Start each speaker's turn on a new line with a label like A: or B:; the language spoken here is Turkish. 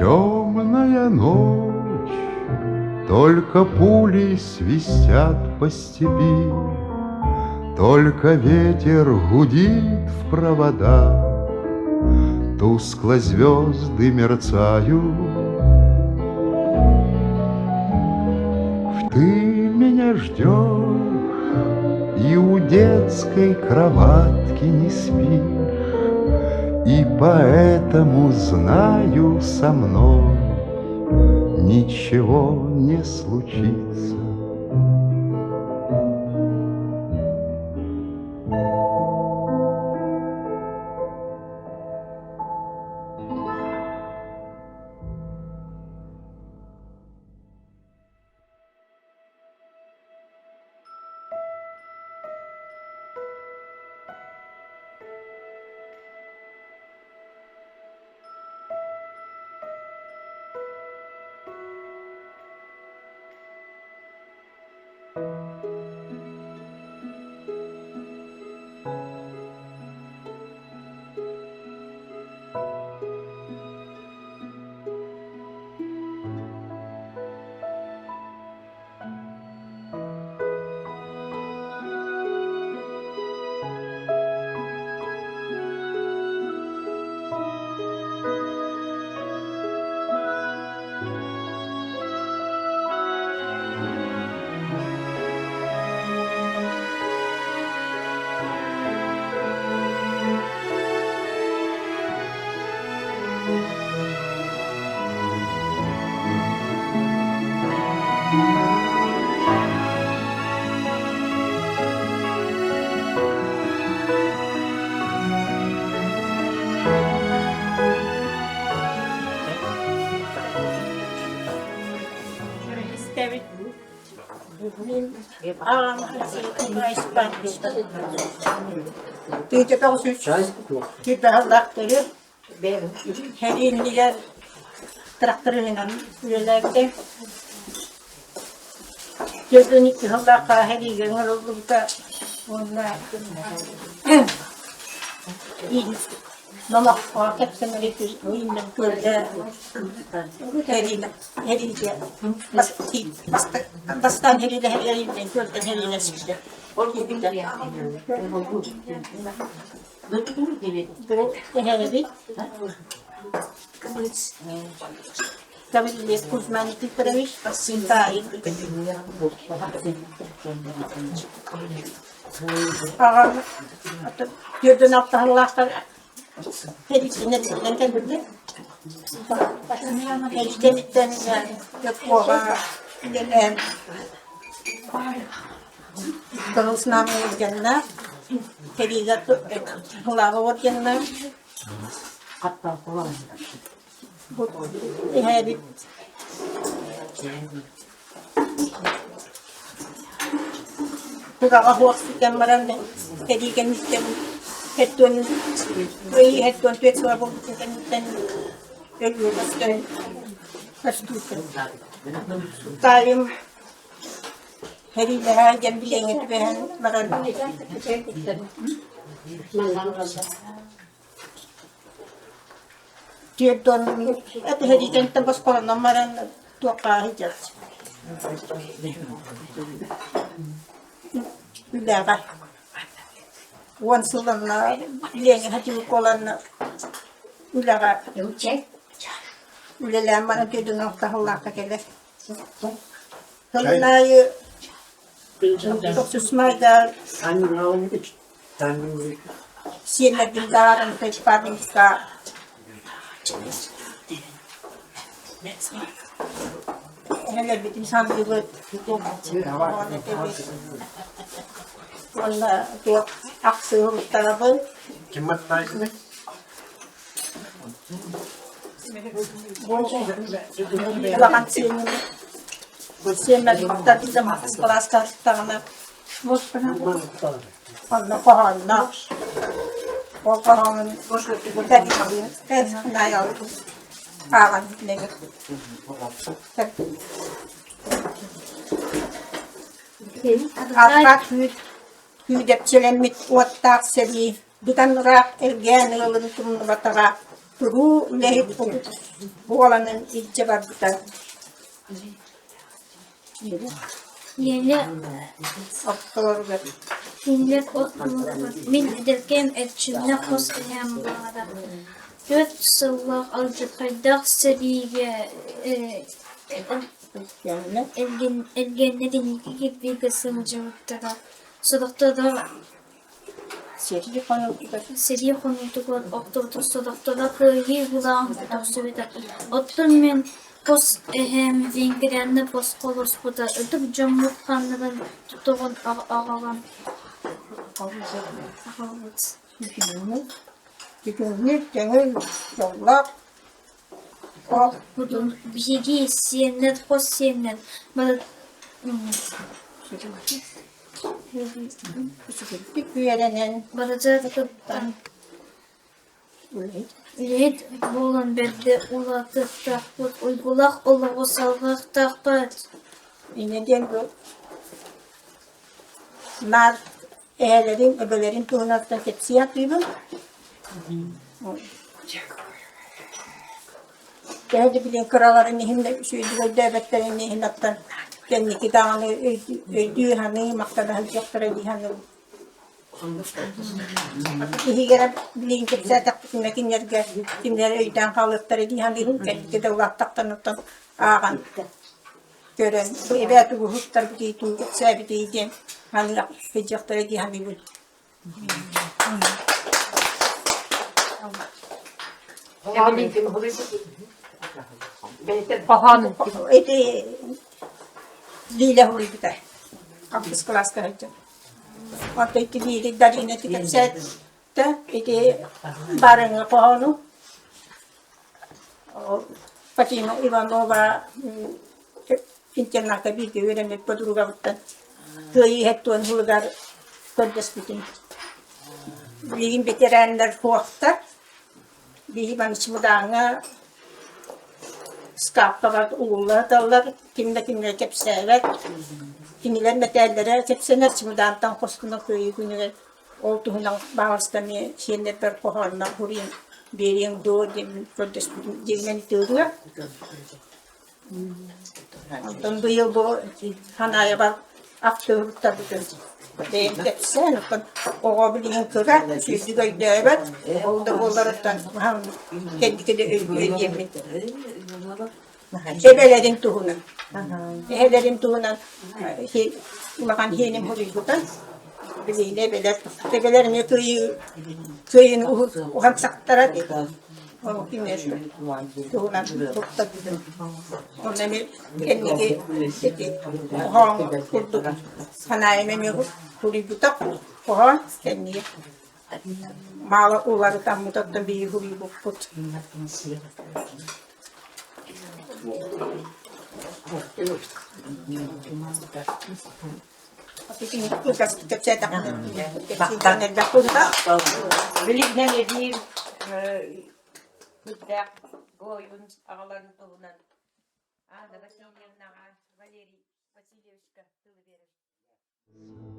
A: Темная ночь, только пули свистят по степи, только ветер гудит в провода, тускло звезды мерцают. Ты меня ждешь и у детской кроватки не спишь, и поэтому знаю, со мной ничего не случится.
B: Ты тебя усучай, тебя лактыры, херинлер тракторынан үлелерде. Gözünü kıhılda kaheri gönül olurda onlar iyi namak vakit seneleti oyundan gölde heriyle bastan heriyle heriyle gölden heriyle sıçtı. Heriyle Kami Kuzmani Tipravish, Sintai. Yurdan Allah'tan her ikisinden kendine her ikisinden yapığa gelen Kırılsınamı organına her ikisinden kulağı organına hatta kulağı Heri Kurağa huaksikan marami Herigan istem Hetun Wei hetun tuet suabog Hetun Hetun Pastukan Talim Heri laha Jan bilang ito behan marami Hetun At herigan tabas ko namaran Tua kahijat Bila Wan sulan na Liang hati kolan na Bila ka Ulalaman ang tiyo doon ang tahula ka kailan Kala na yung Susmagal Siya nagdindaran kay paring ka Hele bitim sambil buat wala tuh aksur tarabel
C: Kimat tayo na.
B: Lakan sini nagpagtati sa mga kelas karena bos pernah pahal na pahal tadi nayal akan nega Atak hüdep çelemit otak seri bukan rak ergen leluntum batara Bu lehit bu alanın ilçe var bu da.
C: Yeni
B: Aptaları var.
C: millet min edirken etçinle hos ehem bağda. 4 sıllık alcıkaydak sebiye
B: Yani
C: elgenne denilgi gibi kısım cıvıktıra. Sodakta da
B: seri konuldu da.
C: seriye konuldu var. Okturdu sodakta da kıyı bulan tavsiyede. Ottun men pos ehem zingirenle pos kolors bu da. Ödüm cumhur kanlıdan tutuğun ağalan. Ağalat.
B: Günlük gönül yollar. O
C: Budun biri siyenlet pos siyenlet. Bana
B: bir üyelenin
C: baraca tıktan Lehit bolan berde ulatık takput uygulak olağı salgak takput.
B: neden bu nar eğerlerin öbelerin tuğunakta tepsi yapıyor. Değerli bilen kraların nehimde şöyle devletlerin nehimattan kendiki dağını öldüğü hanı maktada halacakları bir hanı. İyi gelen bilen tepsi takputunda kimler öyden kalıpları bir hanı kendiki de ulaktaktan utan ağan. Gören bu evet bu hutlar bir diye sahibi diyeceğim hani yapacakları diye hani bu.
D: Pahanın.
B: Ede lila huli kita. Kampus kelas kerja. Waktu itu di dari nanti kita set, ede bareng apa anu. Fatima Ivanova interna kabi kewira me podruga butan. Köyi hettuan hulgar kodes bitin. Bizim veteranlar fuakta. Bizim anışmudanga skaptalar uğurlar dallar. Kimde kepseler. Kimiler metallere kepseler çimudantan koskuna köyü gününe olduğundan bağırstamı şeyler bir kohanlar huriyim. Beriyim doğu demin kodes bitin. Cilmeni tığırlar. Ondan bu yıl bu hanaya var. Aktörlükte bugün. Benim tepsen, o bildiğin kıra, sürdü gayda evet. Oldu onlardan, kendi de öldüğüm. Ebelerin tuğunan. Ebelerin tuğunan, makan henim huruygudan. Bildiğin ebeler, ebelerin köyün uhan saktarat. Onu bilmiyorum. Tuğunan tukta bizim. Ondan kendiki uhan kurduk. Hanayememi huruygudak, uhan kendiki. Mağla uları tam mutattan bir huruygudak. Tapi ini tugas kita cetak. Kita nggak punta. Beli nggak di budak goyun alan tuhunan. Ada kasih yang nak Valeri Vasilyevska tuh